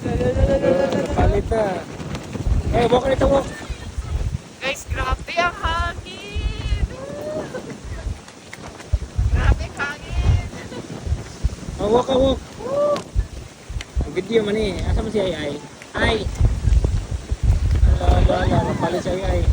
Napalit na. Eh, walk nito, walk. Guys, grabe ang hangin. Grabe ang hangin. Oh, walk ka, walk. Ang video man eh. Asa mo si Ay? Ay! Ala, napalit si Ay.